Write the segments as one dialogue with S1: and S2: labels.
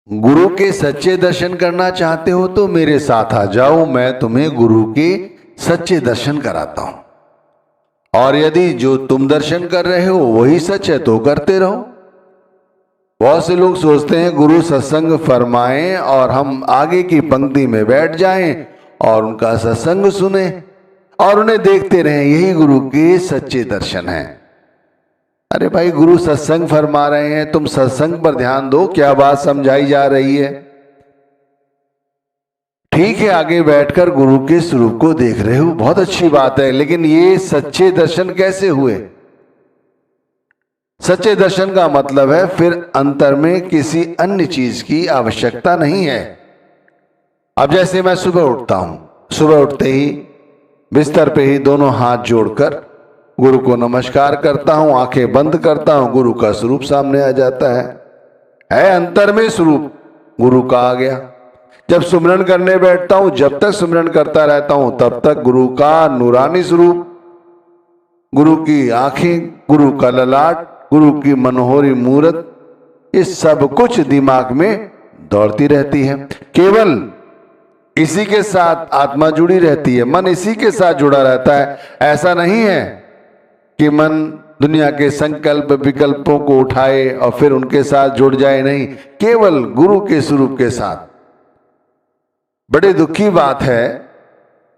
S1: गुरु के सच्चे दर्शन करना चाहते हो तो मेरे साथ आ जाओ, मैं तुम्हें गुरु के सच्चे दर्शन कराता हूं। और यदि जो तुम दर्शन कर रहे हो वही सच है तो करते रहो। बहुत से लोग सोचते हैं गुरु सत्संग फरमाएं और हम आगे की पंक्ति में बैठ जाएं और उनका सत्संग सुने और उन्हें देखते रहें, यही गुरु के सच्चे दर्शन हैं। अरे भाई, गुरु सत्संग फरमा रहे हैं, तुम सत्संग पर ध्यान दो, क्या बात समझाई जा रही है। ठीक है, आगे बैठकर गुरु के स्वरूप को देख रहे हो, बहुत अच्छी बात है, लेकिन ये सच्चे दर्शन कैसे हुए? सच्चे दर्शन का मतलब है फिर अंतर में किसी अन्य चीज की आवश्यकता नहीं है। अब जैसे मैं सुबह उठता हूं, सुबह उठते ही बिस्तर पे ही दोनों हाथ जोड़कर गुरु को नमस्कार करता हूं, आंखें बंद करता हूं, गुरु का स्वरूप सामने आ जाता है अंतर में स्वरूप गुरु का आ गया। जब सुमिरन करने बैठता हूं, जब तक सुमिरन करता रहता हूं तब तक गुरु का नूरानी स्वरूप, गुरु की आंखें, गुरु का ललाट, गुरु की मनोहरी मूरत, ये सब कुछ दिमाग में दौड़ती रहती है। केवल इसी के साथ आत्मा जुड़ी रहती है, मन इसी के साथ जुड़ा रहता है। ऐसा नहीं है कि मन दुनिया के संकल्प विकल्पों को उठाए और फिर उनके साथ जुड़ जाए, नहीं, केवल गुरु के स्वरूप के साथ। बड़े दुख की बात है,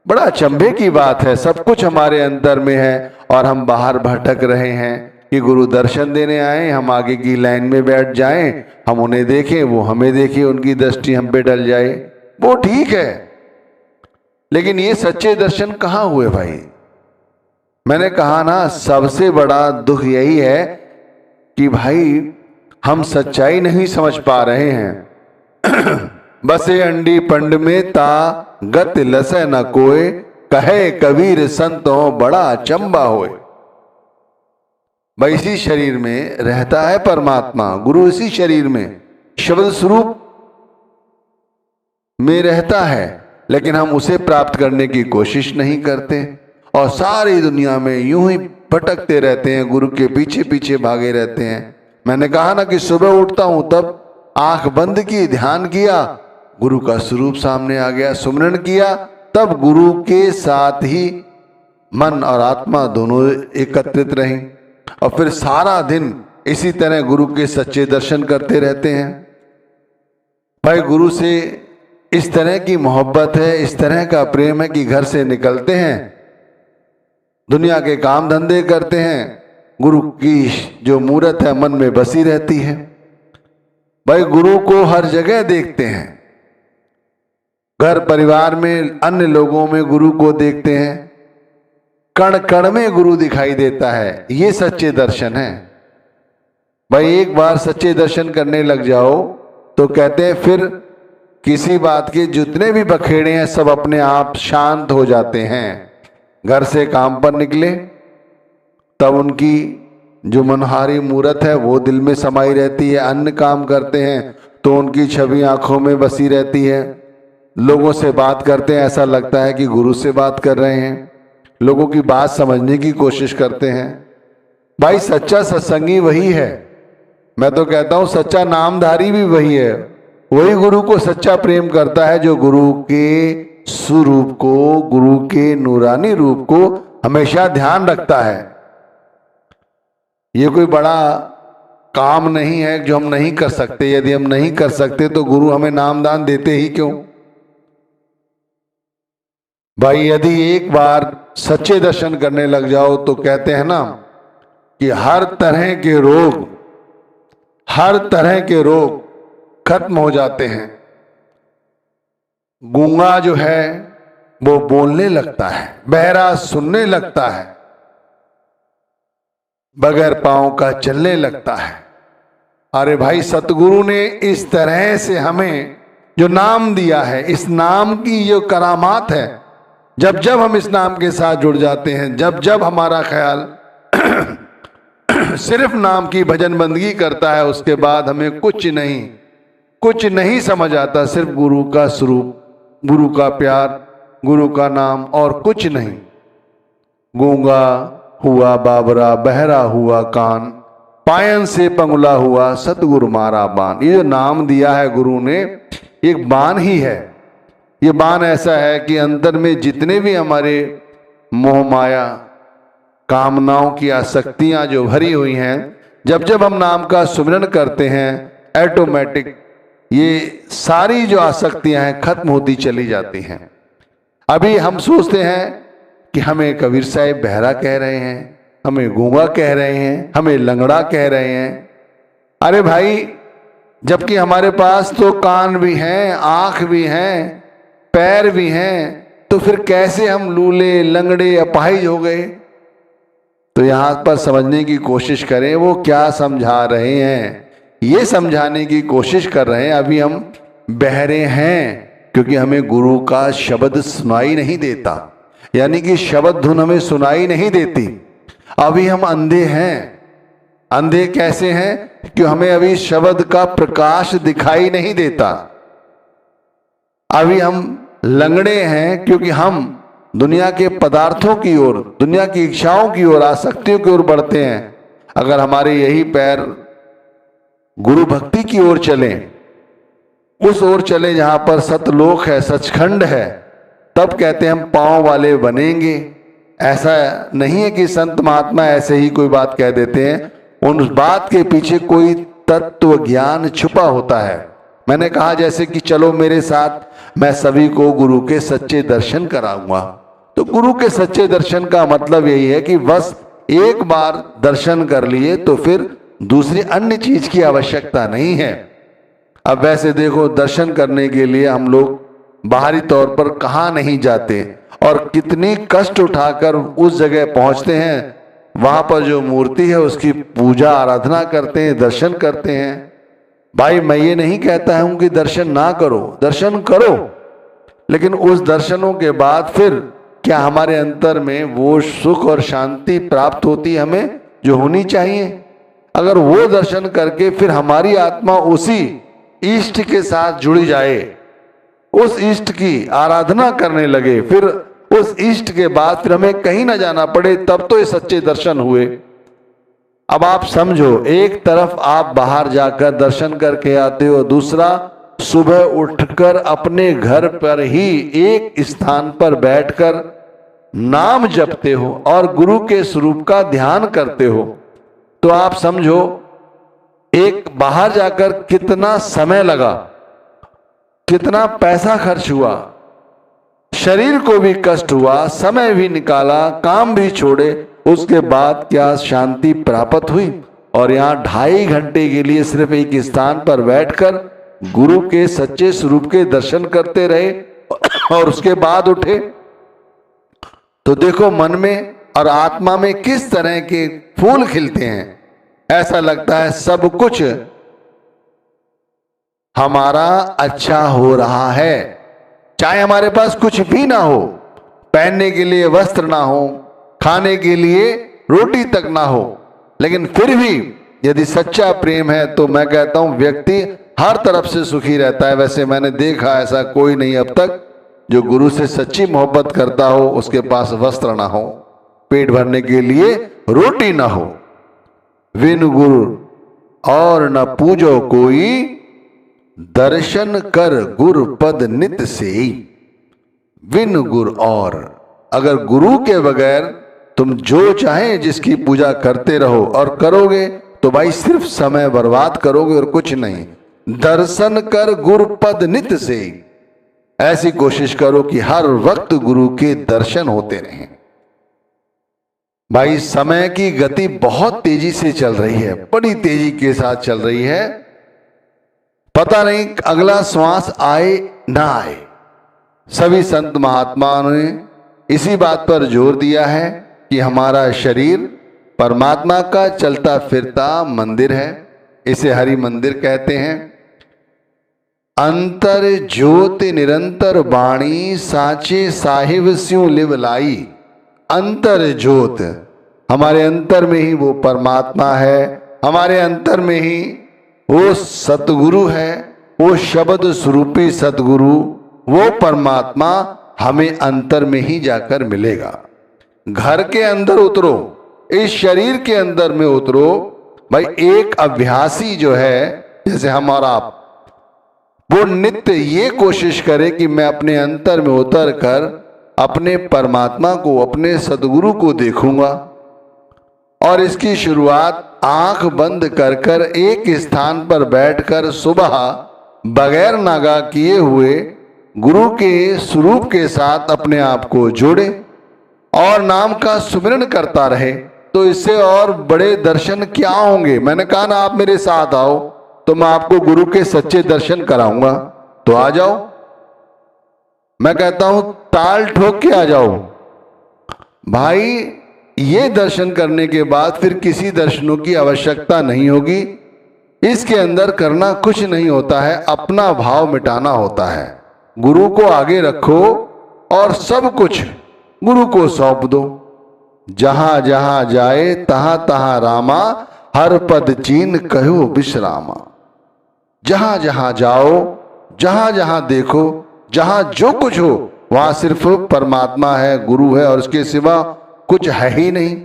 S1: बड़ा अचंभे की बात है, सब कुछ हमारे अंदर में है और हम बाहर भटक रहे हैं कि गुरु दर्शन देने आए, हम आगे की लाइन में बैठ जाएं, हम उन्हें देखें, वो हमें देखें, उनकी दृष्टि हम पे डल जाए, वो ठीक है। लेकिन ये सच्चे दर्शन कहाँ हुए भाई? मैंने कहा ना, सबसे बड़ा दुख यही है कि भाई हम सच्चाई नहीं समझ पा रहे हैं। बसे अंडी पंड में ता गत लसै न कोय, कहे कबीर संतों बड़ा अचंबा होए। भाई इसी शरीर में रहता है परमात्मा, गुरु इसी शरीर में शब्द स्वरूप में रहता है, लेकिन हम उसे प्राप्त करने की कोशिश नहीं करते और सारी दुनिया में यूं ही भटकते रहते हैं, गुरु के पीछे पीछे भागे रहते हैं। मैंने कहा ना कि सुबह उठता हूं तब आंख बंद की, ध्यान किया, गुरु का स्वरूप सामने आ गया, सुमरन किया, तब गुरु के साथ ही मन और आत्मा दोनों एकत्रित रहीं और फिर सारा दिन इसी तरह गुरु के सच्चे दर्शन करते रहते हैं। भाई गुरु से इस तरह की मोहब्बत है, इस तरह का प्रेम है कि घर से निकलते हैं, दुनिया के काम धंधे करते हैं, गुरु की जो मूरत है मन में बसी रहती है। भाई गुरु को हर जगह देखते हैं, घर परिवार में, अन्य लोगों में गुरु को देखते हैं, कण कण में गुरु दिखाई देता है। ये सच्चे दर्शन है। भाई एक बार सच्चे दर्शन करने लग जाओ तो कहते हैं फिर किसी बात के जितने भी बखेड़े हैं सब अपने आप शांत हो जाते हैं। घर से काम पर निकले तब उनकी जो मनहारी मूरत है वो दिल में समाई रहती है, अन्य काम करते हैं तो उनकी छवि आंखों में बसी रहती है, लोगों से बात करते हैं ऐसा लगता है कि गुरु से बात कर रहे हैं, लोगों की बात समझने की कोशिश करते हैं। भाई सच्चा सत्संगी वही है, मैं तो कहता हूं सच्चा नामधारी भी वही है, वही गुरु को सच्चा प्रेम करता है जो गुरु के स्वरूप को, गुरु के नूरानी रूप को हमेशा ध्यान रखता है। ये कोई बड़ा काम नहीं है जो हम नहीं कर सकते। यदि हम नहीं कर सकते तो गुरु हमें नामदान देते ही क्यों? भाई यदि एक बार सच्चे दर्शन करने लग जाओ तो कहते हैं ना कि हर तरह के रोग खत्म हो जाते हैं। गूंगा जो है वो बोलने लगता है, बहरा सुनने लगता है, बगैर पांव का चलने लगता है। अरे भाई सतगुरु ने इस तरह से हमें जो नाम दिया है, इस नाम की जो करामात है, जब जब हम इस नाम के साथ जुड़ जाते हैं, जब जब हमारा ख्याल सिर्फ नाम की भजन बंदगी करता है, उसके बाद हमें कुछ नहीं समझ आता, सिर्फ गुरु का स्वरूप, गुरु का प्यार, गुरु का नाम और कुछ नहीं। गूंगा हुआ बाबरा, बहरा हुआ कान, पायन से पंगुला हुआ सतगुरु मारा बाण। ये जो नाम दिया है गुरु ने, एक बाण ही है। ये बाण ऐसा है कि अंदर में जितने भी हमारे मोह माया कामनाओं की आसक्तियां जो भरी हुई हैं, जब जब हम नाम का सुमिरन करते हैं, ऑटोमेटिक ये सारी जो आसक्तियां हैं खत्म होती चली जाती हैं। अभी हम सोचते हैं कि हमें कबीर साहब बहरा कह रहे हैं, हमें गूंगा कह रहे हैं, हमें लंगड़ा कह रहे हैं। अरे भाई, जबकि हमारे पास तो कान भी हैं, आंख भी हैं, पैर भी हैं, तो फिर कैसे हम लूले लंगड़े अपाहिज हो गए? तो यहां पर समझने की कोशिश करें, वो क्या समझा रहे हैं। ये समझाने की कोशिश कर रहे हैं अभी हम बहरे हैं, क्योंकि हमें गुरु का शब्द सुनाई नहीं देता, यानी कि शब्द धुन हमें सुनाई नहीं देती। अभी हम अंधे हैं। अंधे कैसे हैं? कि हमें अभी शब्द का प्रकाश दिखाई नहीं देता। अभी हम लंगड़े हैं क्योंकि हम दुनिया के पदार्थों की ओर, दुनिया की इच्छाओं की ओर, आसक्तियों की ओर बढ़ते हैं। अगर हमारे यही पैर गुरु भक्ति की ओर चले, उस ओर चले जहां पर सतलोक है, सचखंड है, तब कहते हैं हम पांव वाले बनेंगे। ऐसा नहीं है कि संत महात्मा ऐसे ही कोई बात कह देते हैं, उन बात के पीछे कोई तत्व ज्ञान छुपा होता है। मैंने कहा जैसे कि चलो मेरे साथ, मैं सभी को गुरु के सच्चे दर्शन कराऊंगा। तो गुरु के सच्चे दर्शन का मतलब यही है कि बस एक बार दर्शन कर लिए तो फिर दूसरी अन्य चीज की आवश्यकता नहीं है। अब वैसे देखो, दर्शन करने के लिए हम लोग बाहरी तौर पर कहाँ नहीं जाते और कितनी कष्ट उठाकर उस जगह पहुंचते हैं, वहां पर जो मूर्ति है उसकी पूजा आराधना करते हैं, दर्शन करते हैं। भाई, मैं ये नहीं कहता हूं कि दर्शन ना करो, दर्शन करो, लेकिन उस दर्शनों के बाद फिर क्या हमारे अंतर में वो सुख और शांति प्राप्त होती हमें जो होनी चाहिए? अगर वो दर्शन करके फिर हमारी आत्मा उसी इष्ट के साथ जुड़ी जाए, उस इष्ट की आराधना करने लगे, फिर उस इष्ट के बाद फिर हमें कहीं ना जाना पड़े, तब तो ये सच्चे दर्शन हुए। अब आप समझो, एक तरफ आप बाहर जाकर दर्शन करके आते हो, दूसरा सुबह उठकर अपने घर पर ही एक स्थान पर बैठकर नाम जपते हो और गुरु के स्वरूप का ध्यान करते हो। तो आप समझो, एक बाहर जाकर कितना समय लगा, कितना पैसा खर्च हुआ, शरीर को भी कष्ट हुआ, समय भी निकाला, काम भी छोड़े, उसके बाद क्या शांति प्राप्त हुई? और यहाँ 2.5 घंटे के लिए सिर्फ एक स्थान पर बैठकर गुरु के सच्चे स्वरूप के दर्शन करते रहे और उसके बाद उठे। तो देखो, मन में और आत्मा में किस तरह के फूल खिलते हैं। ऐसा लगता है सब कुछ हमारा अच्छा हो रहा है, चाहे हमारे पास कुछ भी ना हो, पहनने के लिए वस्त्र ना हो, खाने के लिए रोटी तक ना हो, लेकिन फिर भी यदि सच्चा प्रेम है तो मैं कहता हूं व्यक्ति हर तरफ से सुखी रहता है। वैसे मैंने देखा ऐसा कोई नहीं अब तक जो गुरु से सच्ची मोहब्बत करता हो, उसके पास वस्त्र ना हो, पेट भरने के लिए रोटी ना हो। विन गुरु और न पूजो कोई, दर्शन कर गुरु पद नित से। विन गुरु और, अगर गुरु के बगैर तुम जो चाहे जिसकी पूजा करते रहो और करोगे तो भाई सिर्फ समय बर्बाद करोगे और कुछ नहीं। दर्शन कर गुरु पद नित से, ऐसी कोशिश करो कि हर वक्त गुरु के दर्शन होते रहें। भाई, समय की गति बहुत तेजी से चल रही है, बड़ी तेजी के साथ चल रही है। पता नहीं अगला श्वास आए ना आए। सभी संत महात्माओं ने इसी बात पर जोर दिया है कि हमारा शरीर परमात्मा का चलता फिरता मंदिर है। इसे हरि मंदिर कहते हैं। अंतर ज्योति निरंतर बाणी, साचे साहिब स्यों लिव लाई। अंतर ज्योत, हमारे अंतर में ही वो परमात्मा है, हमारे अंतर में ही वो सतगुरु है, वो शब्द स्वरूपी सतगुरु, वो परमात्मा हमें अंतर में ही जाकर मिलेगा। घर के अंदर उतरो, इस शरीर के अंदर में उतरो, भाई एक अभ्यासी जो है जैसे हम और आप, वो नित्य ये कोशिश करे कि मैं अपने अंतर में उतर कर अपने परमात्मा को, अपने सदगुरु को देखूंगा। और इसकी शुरुआत आंख बंद कर कर एक स्थान पर बैठकर सुबह बगैर नागा किए हुए गुरु के स्वरूप के साथ अपने आप को जोड़े और नाम का सुमिरन करता रहे। तो इससे और बड़े दर्शन क्या होंगे। मैंने कहा ना, आप मेरे साथ आओ तो मैं आपको गुरु के सच्चे दर्शन कराऊंगा, तो आ जाओ। मैं कहता हूं ताल ठोक के आ जाओ भाई। ये दर्शन करने के बाद फिर किसी दर्शनों की आवश्यकता नहीं होगी। इसके अंदर करना कुछ नहीं होता है, अपना भाव मिटाना होता है। गुरु को आगे रखो और सब कुछ गुरु को सौंप दो। जहां जहां जाए तहां तहां रामा, हर पद चीन कहो विश्रामा। जहां जहां जाओ, जहां जहां देखो, जहां जो कुछ हो वहां सिर्फ परमात्मा है, गुरु है और उसके सिवा कुछ है ही नहीं।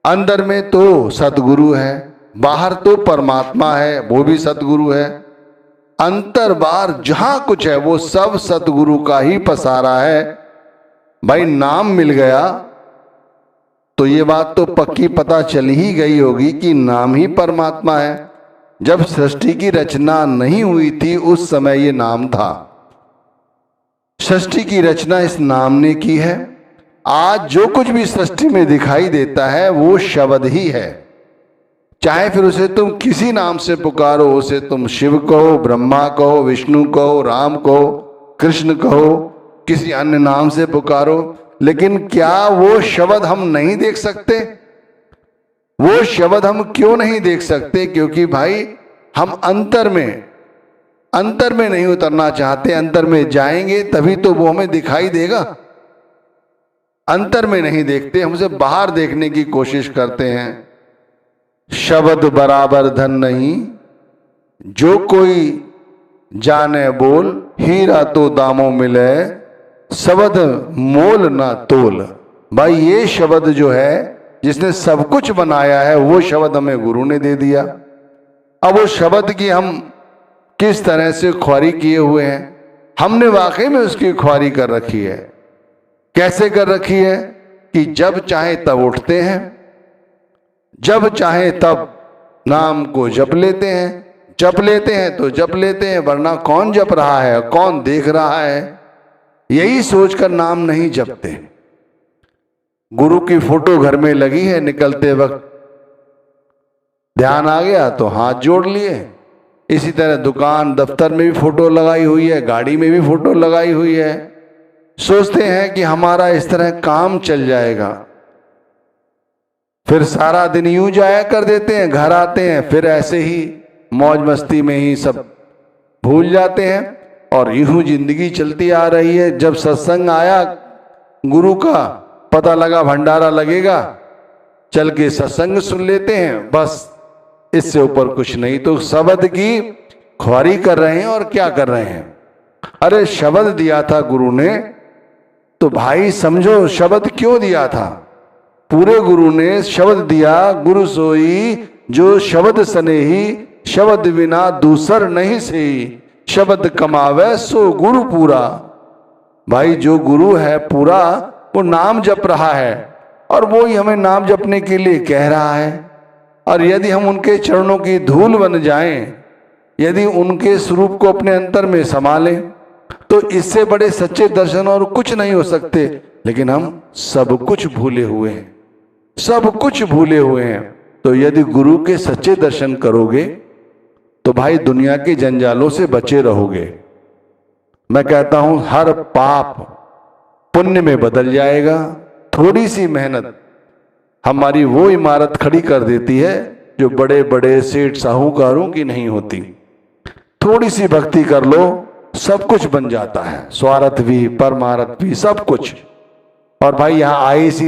S1: अंदर में तो सतगुरु है, बाहर तो परमात्मा है, वो भी सतगुरु है। अंतर बार जहां कुछ है वो सब सतगुरु का ही पसारा है। भाई नाम मिल गया तो ये बात तो पक्की पता चल ही गई होगी कि नाम ही परमात्मा है। जब सृष्टि की रचना नहीं हुई थी उस समय ये नाम था। सृष्टि की रचना इस नाम ने की है। आज जो कुछ भी सृष्टि में दिखाई देता है वो शब्द ही है। चाहे फिर उसे तुम किसी नाम से पुकारो, उसे तुम शिव कहो, ब्रह्मा कहो, विष्णु कहो, राम कहो, कृष्ण कहो, किसी अन्य नाम से पुकारो, लेकिन क्या वो शब्द हम नहीं देख सकते? वो शब्द हम क्यों नहीं देख सकते? क्योंकि भाई हम अंतर में नहीं उतरना चाहते। अंतर में जाएंगे तभी तो वो हमें दिखाई देगा। अंतर में नहीं देखते, हमसे बाहर देखने की कोशिश करते हैं। शब्द बराबर धन नहीं, जो कोई जाने बोल, हीरा तो दामों मिले, शब्द मोल ना तोल। भाई ये शब्द जो है जिसने सब कुछ बनाया है वो शब्द हमें गुरु ने दे दिया। अब वो शब्द की हम किस तरह से ख्वारी किए हुए हैं, हमने वाकई में उसकी ख्वारी कर रखी है। कैसे कर रखी है कि जब चाहे तब उठते हैं, जब चाहे तब नाम को जप लेते हैं। जप लेते हैं तो जप लेते हैं, वरना कौन जप रहा है, कौन देख रहा है, यही सोचकर नाम नहीं जपते। गुरु की फोटो घर में लगी है, निकलते वक्त ध्यान आ गया तो हाथ जोड़ लिए। इसी तरह दुकान दफ्तर में भी फोटो लगाई हुई है, गाड़ी में भी फोटो लगाई हुई है। सोचते हैं कि हमारा इस तरह काम चल जाएगा, फिर सारा दिन यूं जाया कर देते हैं। घर आते हैं फिर ऐसे ही मौज मस्ती में ही सब भूल जाते हैं और यूं जिंदगी चलती आ रही है। जब सत्संग आया गुरु का, पता लगा भंडारा लगेगा, चल के सत्संग सुन लेते हैं, बस इससे ऊपर कुछ नहीं। तो शब्द की ख्वारी कर रहे हैं और क्या कर रहे हैं। अरे शब्द दिया था गुरु ने तो भाई समझो शब्द क्यों दिया था। पूरे गुरु ने शब्द दिया, गुरु सोई जो शब्द सनेही, शब्द बिना दूसर नहीं सही, शब्द कमावे सो गुरु पूरा। भाई जो गुरु है पूरा वो नाम जप रहा है और वो ही हमें नाम जपने के लिए कह रहा है। और यदि हम उनके चरणों की धूल बन जाएं, यदि उनके स्वरूप को अपने अंतर में समा लें, तो इससे बड़े सच्चे दर्शन और कुछ नहीं हो सकते। लेकिन हम सब कुछ भूले हुए हैं, सब कुछ भूले हुए हैं। तो यदि गुरु के सच्चे दर्शन करोगे तो भाई दुनिया के जंजालों से बचे रहोगे। मैं कहता हूं हर पाप पुण्य में बदल जाएगा। थोड़ी सी मेहनत हमारी वो इमारत खड़ी कर देती है जो बड़े बड़े सेठ साहूकारों की नहीं होती। थोड़ी सी भक्ति कर लो, सब कुछ बन जाता है, स्वार्थ भी परमार्थ भी सब कुछ। और भाई यहां आए इसी